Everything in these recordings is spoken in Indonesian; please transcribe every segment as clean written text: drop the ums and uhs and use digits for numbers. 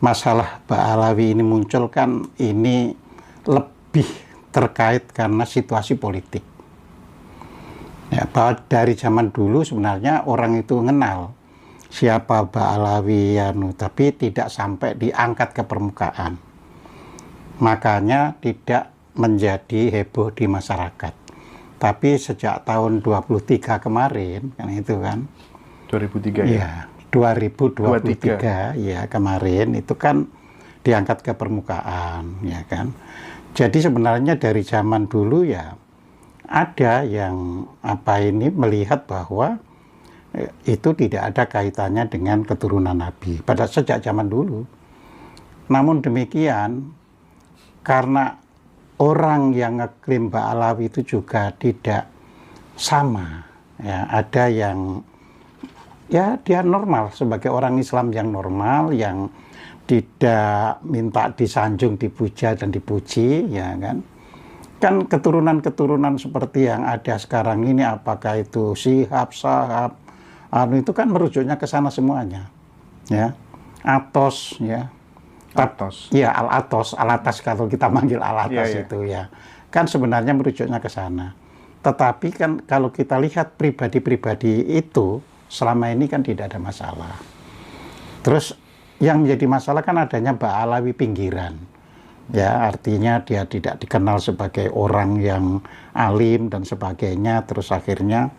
masalah Ba'alawi ini muncul kan ini lebih terkait karena situasi politik. Ya, bahwa dari zaman dulu sebenarnya orang itu mengenal siapa Ba'alawi tapi tidak sampai diangkat ke permukaan. Makanya tidak menjadi heboh di masyarakat. Tapi sejak tahun 23 kemarin, kan itu kan. 2003 ya? Ya, 2023 ya kemarin itu kan diangkat ke permukaan, ya kan. Jadi sebenarnya dari zaman dulu ya ada yang melihat bahwa itu tidak ada kaitannya dengan keturunan Nabi pada sejak zaman dulu. Namun demikian, karena orang yang ngeklaim Ba'alawi itu juga tidak sama, ya ada yang ya dia normal sebagai orang Islam yang normal, yang tidak minta disanjung, dipuja dan dipuji, ya kan. Kan keturunan-keturunan seperti yang ada sekarang ini, apakah itu Syihab, Sahab, itu kan merujuknya ke sana semuanya, ya. Atos, ya. Atos. Ya, Al-Atas kalau kita manggil Al-Atas ya. itu ya. Kan sebenarnya merujuknya ke sana. Tetapi kan kalau kita lihat pribadi-pribadi itu selama ini kan tidak ada masalah. Terus yang menjadi masalah kan adanya Ba'alawi pinggiran. Ya, artinya dia tidak dikenal sebagai orang yang alim dan sebagainya, terus akhirnya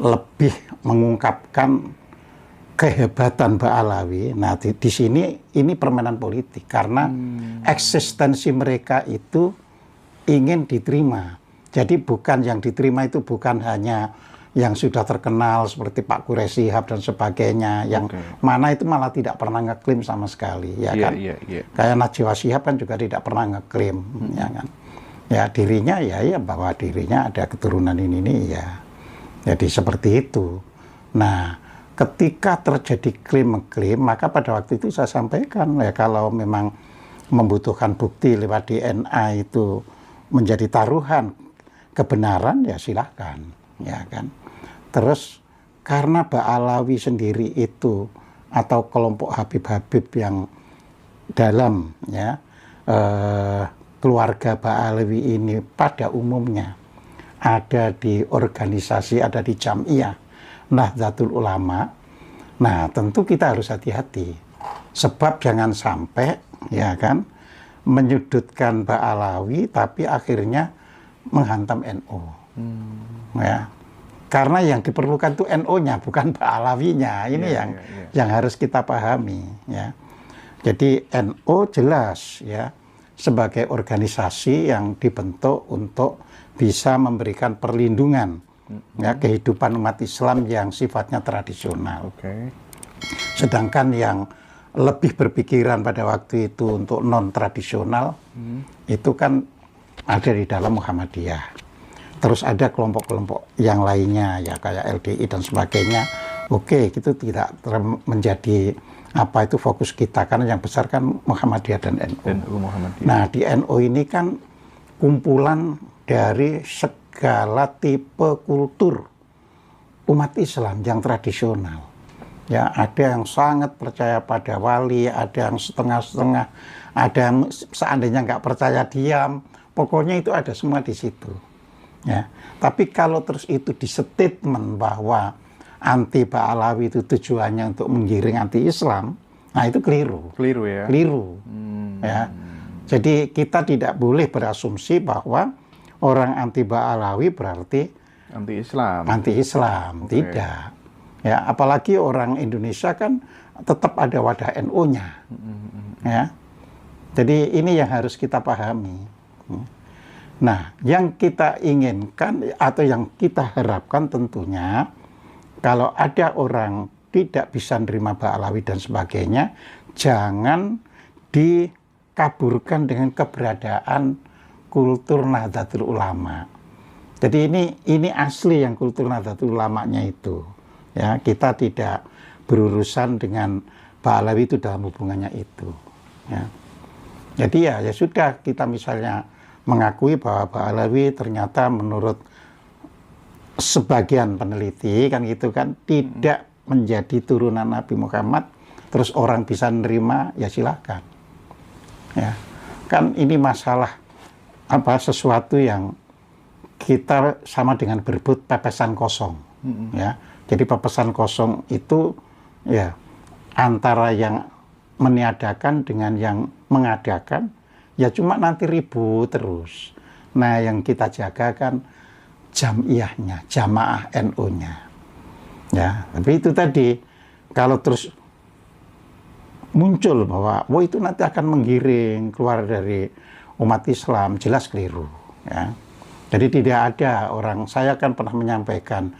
lebih mengungkapkan kehebatan Ba'alawi. Nah, di sini ini permainan politik karena eksistensi mereka itu ingin diterima. Jadi bukan yang diterima itu bukan hanya yang sudah terkenal seperti Pak Quraisy Shihab dan sebagainya, yang mana itu malah tidak pernah ngeklaim sama sekali, ya kan? Kayak Najwa Shihab kan juga tidak pernah ngeklaim, ya kan? Ya dirinya ya bahwa dirinya ada keturunan ini ya. Jadi seperti itu. Nah, ketika terjadi klaim-klaim, maka pada waktu itu saya sampaikan ya kalau memang membutuhkan bukti lewat DNA itu menjadi taruhan kebenaran ya silahkan, ya kan. Terus karena Ba'alawi sendiri itu atau kelompok Habib-Habib yang dalam ya keluarga Ba'alawi ini pada umumnya ada di organisasi, ada di Jam'iyah Nahdlatul Ulama. Nah, tentu kita harus hati-hati. Sebab jangan sampai ya kan menyudutkan Ba'alawi tapi akhirnya menghantam NU. Ya. Karena yang diperlukan itu NU-nya bukan Ba'alawinya. Ini yang harus kita pahami ya. Jadi NU jelas ya sebagai organisasi yang dibentuk untuk bisa memberikan perlindungan ya kehidupan umat Islam yang sifatnya tradisional. Sedangkan yang lebih berpikiran pada waktu itu untuk non tradisional itu kan ada di dalam Muhammadiyah. Terus ada kelompok-kelompok yang lainnya ya kayak LDI dan sebagainya. Oke, itu tidak menjadi apa itu fokus kita karena yang besar kan Muhammadiyah dan NU. Nah, di NU ini kan kumpulan dari segala tipe kultur umat Islam yang tradisional. Ya, ada yang sangat percaya pada wali, ada yang setengah-setengah, ada yang seandainya nggak percaya diam. Pokoknya itu ada semua di situ. Ya, tapi kalau terus itu di statement bahwa anti Ba'alawi itu tujuannya untuk menggiring anti-Islam, nah itu keliru. Keliru ya? Keliru. Ya. Jadi kita tidak boleh berasumsi bahwa orang anti Ba'alawi berarti anti-Islam. Anti-Islam, tidak. Ya, apalagi orang Indonesia kan tetap ada wadah NU-nya. Ya. Jadi ini yang harus kita pahami. Nah, yang kita inginkan atau yang kita harapkan tentunya kalau ada orang tidak bisa menerima Ba'alawi dan sebagainya, jangan dikaburkan dengan keberadaan kultur Nahdlatul Ulama. Jadi ini asli yang kultur Nahdlatul Ulamanya itu. Ya, kita tidak berurusan dengan Ba'alawi itu dalam hubungannya itu. Ya. Jadi ya sudah kita misalnya mengakui bahwa Ba'alawi ternyata menurut sebagian peneliti kan gitu kan tidak menjadi turunan Nabi Muhammad terus orang bisa nerima, ya silakan. Ya, kan ini masalah sesuatu yang kita sama dengan berebut pepesan kosong. Ya, jadi pepesan kosong itu ya antara yang meniadakan dengan yang mengadakan, ya cuma nanti ribut terus. Nah, yang kita jaga kan jamiyahnya, jamaah NU-nya. Ya, tapi itu tadi kalau terus muncul bahwa itu nanti akan menggiring keluar dari umat Islam, jelas keliru. Ya. Jadi tidak ada orang, saya kan pernah menyampaikan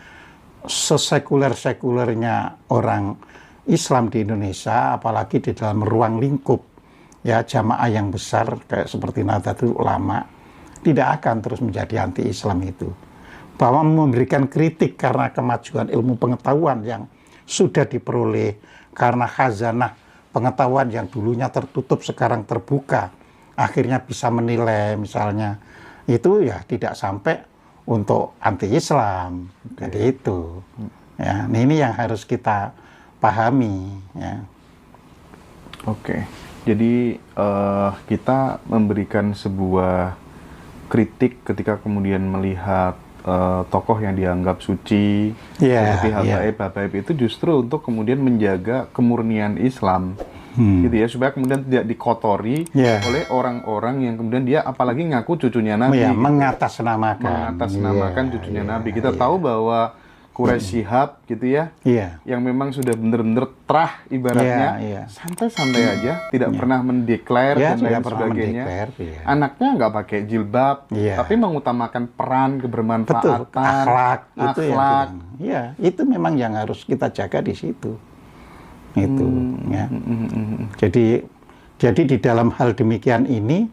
sesekuler-sekulernya orang Islam di Indonesia, apalagi di dalam ruang lingkup ya jamaah yang besar kayak seperti Nahdlatul Ulama, tidak akan terus menjadi anti-Islam itu. Bahwa memberikan kritik karena kemajuan ilmu pengetahuan yang sudah diperoleh, karena khazanah pengetahuan yang dulunya tertutup sekarang terbuka, akhirnya bisa menilai misalnya, itu ya tidak sampai untuk anti-Islam. Jadi itu. Ya, ini yang harus kita pahami. Ya. Oke, jadi kita memberikan sebuah kritik ketika kemudian melihat tokoh yang dianggap suci seperti Habaib itu justru untuk kemudian menjaga kemurnian Islam, gitu ya, supaya kemudian tidak dikotori oleh orang-orang yang kemudian dia apalagi ngaku cucunya Nabi, gitu. mengatasnamakan cucunya Nabi. Kita tahu bahwa Quraisy Shihab gitu ya, yang memang sudah benar-benar terah ibaratnya, santai-santai aja, tidak pernah mendeklar dan lain sebagainya. Anaknya nggak pakai jilbab, tapi mengutamakan peran, kebermanfaatan, akhlak. Itu memang yang harus kita jaga di situ. Itu. Ya. Jadi di dalam hal demikian ini,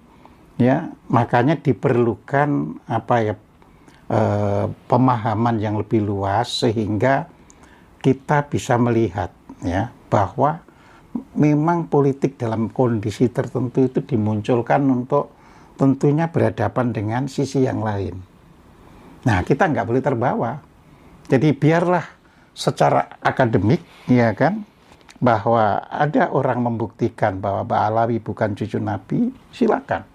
ya makanya diperlukan pemahaman yang lebih luas sehingga kita bisa melihat ya bahwa memang politik dalam kondisi tertentu itu dimunculkan untuk tentunya berhadapan dengan sisi yang lain. Nah, kita nggak boleh terbawa. Jadi biarlah secara akademik ya kan bahwa ada orang membuktikan bahwa Ba'alawi bukan cucu Nabi, silakan.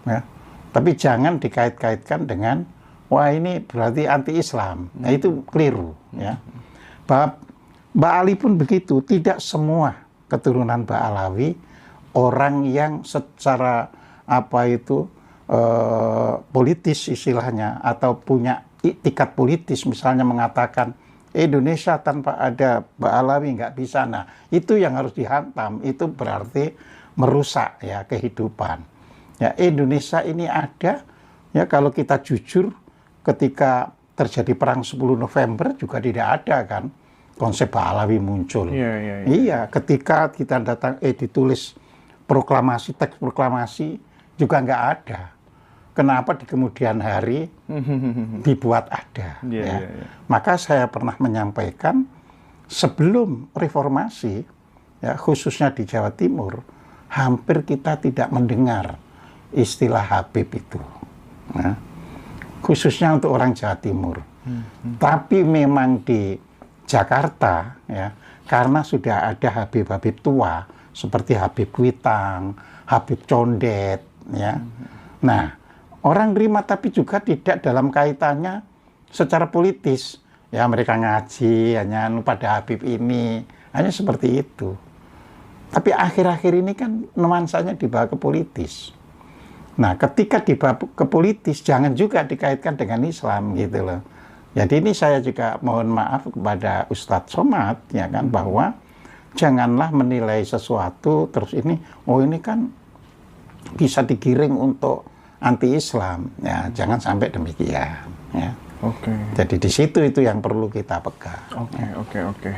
Ya. Tapi jangan dikait-kaitkan dengan wah ini berarti anti-Islam. Nah itu keliru. Ya. Ba'ali pun begitu. Tidak semua keturunan Ba'alawi orang yang secara politis istilahnya atau punya itikat politis, misalnya mengatakan Indonesia tanpa ada Ba'alawi nggak bisa. Nah itu yang harus dihantam. Itu berarti merusak ya kehidupan. Ya Indonesia ini ada ya kalau kita jujur. Ketika terjadi perang 10 November juga tidak ada kan konsep Ba'alawi muncul. Iya, ketika kita ditulis proklamasi, teks proklamasi juga nggak ada. Kenapa di kemudian hari dibuat ada? Maka saya pernah menyampaikan sebelum reformasi, ya, khususnya di Jawa Timur, hampir kita tidak mendengar istilah Habib itu. Nah, khususnya untuk orang Jawa Timur. Tapi memang di Jakarta, ya, karena sudah ada Habib-Habib tua, seperti Habib Kuitang, Habib Condet, ya. Nah, orang terima tapi juga tidak dalam kaitannya secara politis. Ya, mereka ngaji, hanya pada Habib ini, hanya seperti itu. Tapi akhir-akhir ini kan nuansanya dibawa ke politis. Nah, ketika dibawa ke politis, jangan juga dikaitkan dengan Islam, gitu loh. Jadi ini saya juga mohon maaf kepada Ustadz Somad, ya kan, bahwa janganlah menilai sesuatu, terus ini kan bisa digiring untuk anti-Islam. Ya, jangan sampai demikian. Ya. Jadi di situ itu yang perlu kita pegang. Oke.